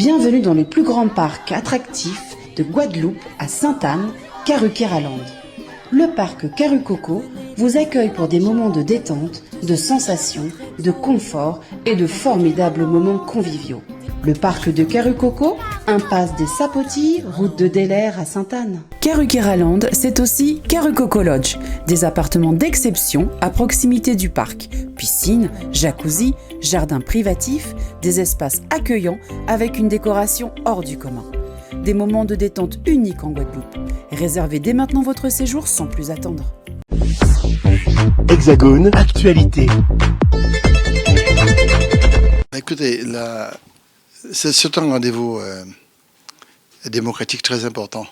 Bienvenue dans le plus grand parc attractif de Guadeloupe à Sainte-Anne, Karukéraland. Le parc Karucoco vous accueille pour des moments de détente, de sensations, de confort et de formidables moments conviviaux. Le parc de Karucoco, impasse des Sapotilles, route de Delair à Sainte-Anne. Karukéraland, c'est aussi Karucoco Lodge, des appartements d'exception à proximité du parc. Piscine, jacuzzi, jardin privatif, des espaces accueillants avec une décoration hors du commun. Des moments de détente uniques en Guadeloupe. Réservez dès maintenant votre séjour sans plus attendre. Hexagone, actualité. Écoutez, c'est un rendez-vous démocratique très important,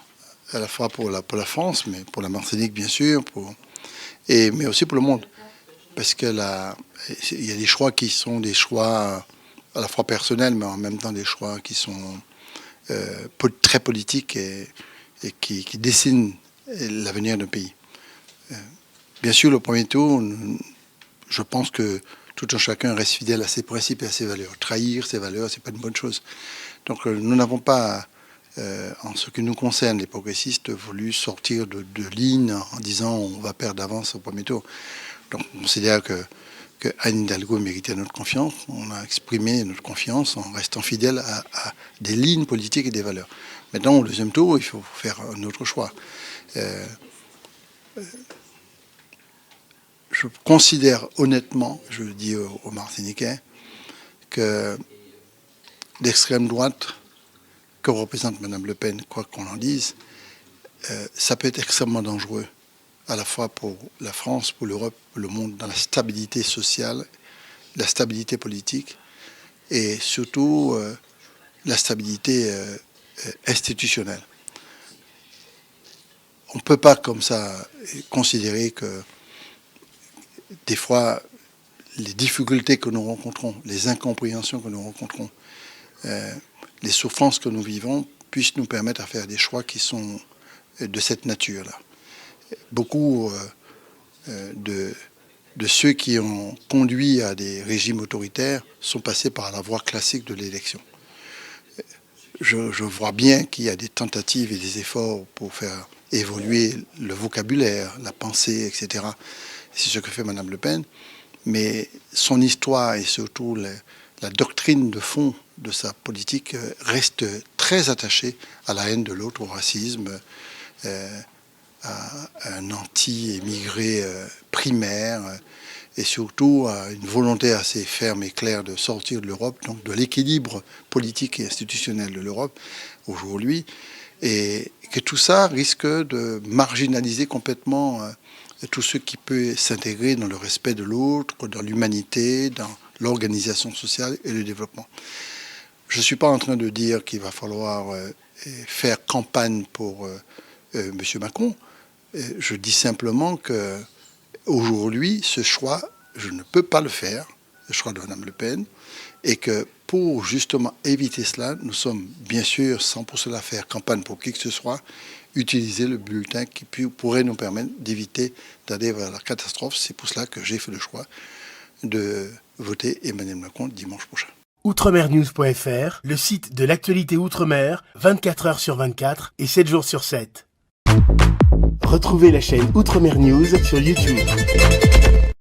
à la fois pour la France, mais pour la Martinique bien sûr, mais aussi pour le monde. Parce que il y a des choix qui sont des choix à la fois personnels, mais en même temps des choix qui sont très politiques et qui dessinent l'avenir d'un pays. Bien sûr, le premier tour, je pense que tout un chacun reste fidèle à ses principes et à ses valeurs. Trahir ses valeurs, c'est pas une bonne chose. Donc nous n'avons pas, en ce qui nous concerne, les progressistes, voulu sortir de ligne en disant on va perdre d'avance au premier tour. Donc on considère que Anne Hidalgo méritait notre confiance. On a exprimé notre confiance en restant fidèle à des lignes politiques et des valeurs. Maintenant, au deuxième tour, il faut faire un autre choix. Je considère honnêtement, je le dis aux Martiniquais, que l'extrême droite que représente Mme Le Pen, quoi qu'on en dise, ça peut être extrêmement dangereux, à la fois pour la France, pour l'Europe, pour le monde, dans la stabilité sociale, la stabilité politique et surtout la stabilité institutionnelle. On ne peut pas comme ça considérer que des fois, les difficultés que nous rencontrons, les incompréhensions que nous rencontrons, les souffrances que nous vivons, puissent nous permettre à faire des choix qui sont de cette nature-là. Beaucoup de ceux qui ont conduit à des régimes autoritaires sont passés par la voie classique de l'élection. Je vois bien qu'il y a des tentatives et des efforts pour faire évoluer le vocabulaire, la pensée, etc. C'est ce que fait Mme Le Pen, mais son histoire et surtout la doctrine de fond de sa politique reste très attachée à la haine de l'autre, au racisme, à un anti-émigré primaire et surtout à une volonté assez ferme et claire de sortir de l'Europe, donc de l'équilibre politique et institutionnel de l'Europe aujourd'hui, et que tout ça risque de marginaliser complètement tout ce qui peut s'intégrer dans le respect de l'autre, dans l'humanité, dans l'organisation sociale et le développement. Je ne suis pas en train de dire qu'il va falloir faire campagne pour M. Macron. Je dis simplement qu'aujourd'hui, ce choix, je ne peux pas le faire, le choix de Mme Le Pen, et que pour justement éviter cela, nous sommes bien sûr, sans pour cela faire campagne pour qui que ce soit, utiliser le bulletin qui pourrait nous permettre d'éviter d'aller vers la catastrophe. C'est pour cela que j'ai fait le choix de voter Emmanuel Macron dimanche prochain. Outremernews.fr, le site de l'actualité Outre-mer, 24 heures sur 24 et 7 jours sur 7. Retrouvez la chaîne Outremer News sur YouTube.